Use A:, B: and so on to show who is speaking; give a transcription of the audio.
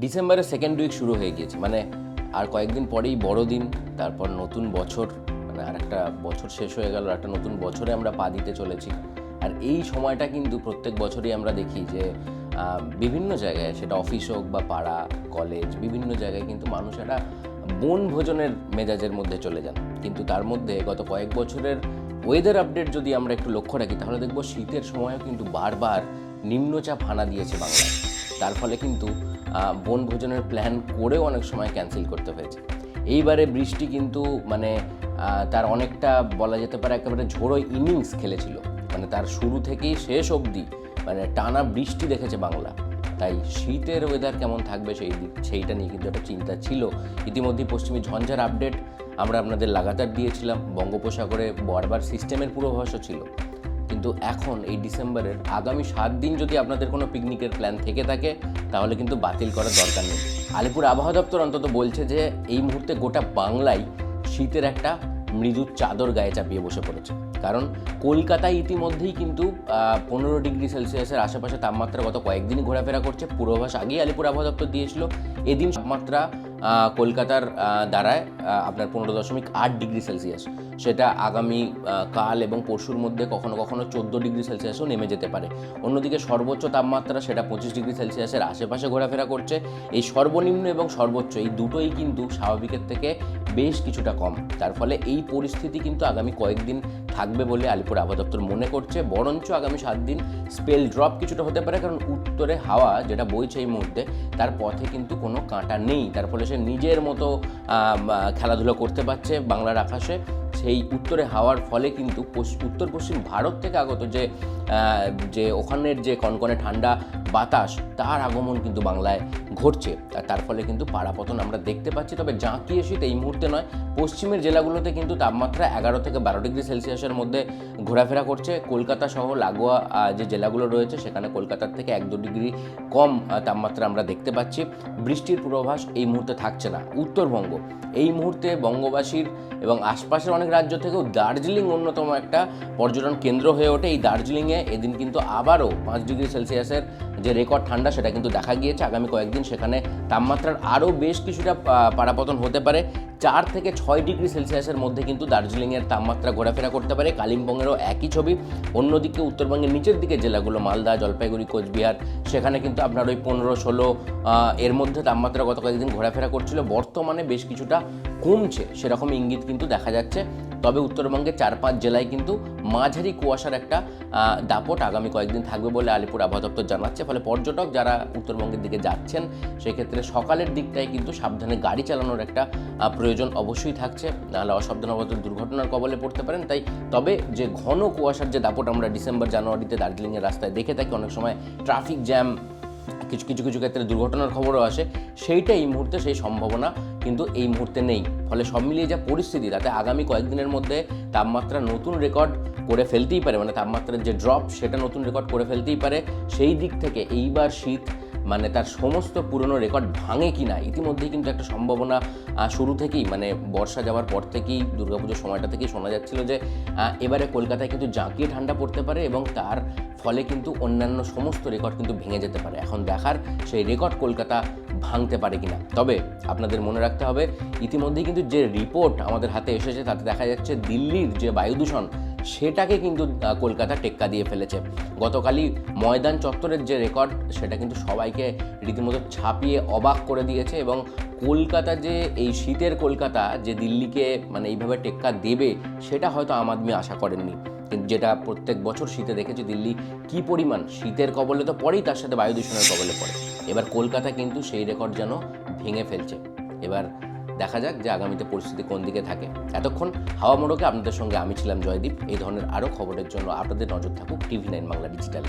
A: ডিসেম্বরের second week শুরু হয়ে গিয়েছে, মানে আর কয়েকদিন পরেই বড়দিন, তারপর নতুন বছর, মানে আর একটা বছর শেষ হয়ে গেল, একটা নতুন বছরে আমরা পা দিতে চলেছি। আর এই সময়টা কিন্তু প্রত্যেক বছরই আমরা দেখি যে বিভিন্ন জায়গায়, সেটা অফিস হোক বা পাড়া কলেজ, বিভিন্ন জায়গায় কিন্তু মানুষ একটা বনভোজনের মেজাজের মধ্যে চলে যান। কিন্তু তার মধ্যে গত কয়েক বছরের ওয়েদার আপডেট যদি আমরা একটু লক্ষ্য রাখি, তাহলে দেখব শীতের সময়ও কিন্তু বারবার নিম্নচাপ হানা দিয়েছে বাংলায়। তার ফলে কিন্তু বনভোজনের প্ল্যান করেও অনেক সময় ক্যান্সেল করতে হয়েছে। এইবারে বৃষ্টি কিন্তু মানে তার অনেকটা বলা যেতে পারে একেবারে ঝোড়ো ইনিংস খেলেছিল, মানে তার শুরু থেকেই শেষ অবধি মানে টানা বৃষ্টি দেখেছে বাংলা। তাই শীতের ওয়েদার কেমন থাকবে সেইটা নিয়ে কিন্তু একটা চিন্তা ছিল। ইতিমধ্যেই পশ্চিমী ঝঞ্ঝার আপডেট আমরা আপনাদের লাগাতার দিয়েছিলাম, বঙ্গোপসাগরে বারবার সিস্টেমের পূর্বাভাসও ছিল। কিন্তু এখন এই ডিসেম্বরের আগামী 7 দিন যদি আপনাদের কোনো পিকনিকের প্ল্যান থেকে থাকে, তাহলে কিন্তু বাতিল করার দরকার নেই। আলিপুর আবহাওয়া দপ্তর অন্তত বলছে যে এই মুহূর্তে গোটা বাংলায় শীতের একটা মৃদু চাদর গায়ে চাপিয়ে বসে পড়েছে। কারণ কলকাতায় ইতিমধ্যেই কিন্তু 15 ডিগ্রি সেলসিয়াসের আশেপাশে তাপমাত্রা গত কয়েকদিনই ঘোরাফেরা করছে। পূর্বাভাস আগেই আলিপুর আবহাওয়া দপ্তর দিয়েছিল। এদিন তাপমাত্রা কলকাতার দাঁড়ায় আপনার 15.8 ডিগ্রি সেলসিয়াস। সেটা আগামী কাল এবং পরশুর মধ্যে কখনো কখনো 14 ডিগ্রি সেলসিয়াসও নেমে যেতে পারে। অন্যদিকে সর্বোচ্চ তাপমাত্রা সেটা 25 ডিগ্রি সেলসিয়াসের আশেপাশে ঘোরাফেরা করছে। এই সর্বনিম্ন এবং সর্বোচ্চ এই দুটোই কিন্তু স্বাভাবিকের থেকে বেশ কিছুটা কম। তার ফলে এই পরিস্থিতি কিন্তু আগামী কয়েকদিন থাকবে বলে আলিপুর আবহাওয়া দপ্তর মনে করছে। বরঞ্চ আগামী 7 দিন স্পেল ড্রপ কিছুটা হতে পারে, কারণ উত্তরে হাওয়া যেটা বইছে এই মুহূর্তে তার পথে কিন্তু কোনো কাঁটা নেই। তার ফলে সে নিজের মতো খেলাধুলো করতে পারছে বাংলার আকাশে। সেই উত্তরে হাওয়ার ফলে কিন্তু উত্তর পশ্চিম ভারত থেকে আগত যে ওখানের যে কনকনে ঠান্ডা বাতাস, তার আগমন কিন্তু বাংলায় ঘটছে। আর তার ফলে কিন্তু পাড়াপতন আমরা দেখতে পাচ্ছি। তবে জাঁকিয়ে শীত এই মুহূর্তে নয়, পশ্চিমের জেলাগুলোতে কিন্তু তাপমাত্রা 11 থেকে 12 ডিগ্রি সেলসিয়াসের মধ্যে ঘোরাফেরা করছে। কলকাতা সহ লাগোয়া যে জেলাগুলো রয়েছে সেখানে কলকাতার থেকে 1-2 ডিগ্রি কম তাপমাত্রা আমরা দেখতে পাচ্ছি। বৃষ্টির পূর্বাভাস এই মুহূর্তে থাকছে না। উত্তরবঙ্গ এই মুহূর্তে বঙ্গবাসীর এবং আশপাশের অনেক রাজ্য থেকেও দার্জিলিং অন্যতম একটা পর্যটন কেন্দ্র হয়ে ওঠে। এই দার্জিলিংয়ে এদিন কিন্তু আবারও 5 ডিগ্রি সেলসিয়াসের যে রেকর্ড ঠান্ডা সেটা কিন্তু দেখা গিয়েছে। আগামী কয়েকদিন সেখানে তাপমাত্রার আরও বেশ কিছুটা পারাপতন হতে পারে। 4 থেকে 6 ডিগ্রি সেলসিয়াসের মধ্যে কিন্তু দার্জিলিংয়ের তাপমাত্রা ঘোরাফেরা করতে পারে। কালিম্পংয়েরও একই ছবি। অন্যদিকে উত্তরবঙ্গের নিচের দিকে জেলাগুলো মালদা, জলপাইগুড়ি, কোচবিহার, সেখানে কিন্তু আপনার ওই 15-16 এর মধ্যে তাপমাত্রা গত কয়েকদিন ঘোরাফেরা করছিল। বর্তমানে বেশ কিছুটা কমছে, সেরকম ইঙ্গিত কিন্তু দেখা যাচ্ছে। তবে উত্তরবঙ্গের 4-5 জেলায় কিন্তু মাঝারি কুয়াশার একটা দাপট আগামী কয়েকদিন থাকবে বলে আলিপুর আবহাওয়া দপ্তর জানাচ্ছে। ফলে পর্যটক যারা উত্তরবঙ্গের দিকে যাচ্ছেন, সেক্ষেত্রে সকালের দিকটায় কিন্তু সাবধানে গাড়ি চালানোর একটা প্রয়োজন অবশ্যই থাকছে, নাহলে অসাবধানতাবশত দুর্ঘটনার কবলে পড়তে পারেন। তবে যে ঘন কুয়াশার যে দাপট আমরা ডিসেম্বর জানুয়ারিতে দার্জিলিংয়ের রাস্তায় দেখে থাকি, অনেক সময় ট্রাফিক জ্যাম, কিছু ক্ষেত্রে দুর্ঘটনার খবরও আসে, সেইটা এই মুহূর্তে সেই সম্ভাবনা কিন্তু এই মুহূর্তে নেই। ফলে সব মিলিয়ে যা পরিস্থিতি, তাতে আগামী কয়েকদিনের মধ্যে তাপমাত্রা নতুন রেকর্ড করে ফেলতেই পারে, মানে তাপমাত্রার যে ড্রপ সেটা নতুন রেকর্ড করে ফেলতেই পারে। সেই দিক থেকে এইবার শীত মানে তার সমস্ত পুরনো রেকর্ড ভাঙে কিনা ইতিমধ্যেই কিন্তু একটা সম্ভাবনা শুরু থেকেই, মানে বর্ষা যাওয়ার পর থেকেই, দুর্গাপুজোর সময়টা থেকেই শোনা যাচ্ছিল যে এবারে কলকাতায় কিন্তু জাঁকিয়ে ঠান্ডা পড়তে পারে এবং তার ফলে কিন্তু অন্যান্য সমস্ত রেকর্ড কিন্তু ভেঙে যেতে পারে। এখন দেখার সেই রেকর্ড কলকাতা ভাঙতে পারে কিনা। তবে আপনাদের মনে রাখতে হবে, ইতিমধ্যেই কিন্তু যে রিপোর্ট আমাদের হাতে এসেছে তাতে দেখা যাচ্ছে দিল্লির যে বায়ু দূষণ সেটাকে কিন্তু কলকাতা টেক্কা দিয়ে ফেলেছে। গতকালই ময়দান চত্বরের যে রেকর্ড সেটা কিন্তু সবাইকে রীতিমতো ছাপিয়ে অবাক করে দিয়েছে। এবং কলকাতা যে এই শীতের কলকাতা যে দিল্লিকে মানে এইভাবে টেক্কা দেবে, সেটা হয়তো আম আদমি আশা করেননি। কিন্তু যেটা প্রত্যেক বছর শীতে দেখেছি দিল্লি কী পরিমাণ শীতের কবলে তো পরেই, তার সাথে বায়ু দূষণের কবলে পড়ে। এবার কলকাতা কিন্তু সেই রেকর্ড যেন ভেঙে ফেলছে। এবার দেখা যাক যে আগামীতে পরিস্থিতি কোন দিকে থাকে। এতক্ষণ হাওয়া মোড়কে আপনাদের সঙ্গে আমি ছিলাম জয়দীপ। এই ধরনের আরও খবরের জন্য আপনাদের নজর থাকুক TV9 বাংলা ডিজিটাল।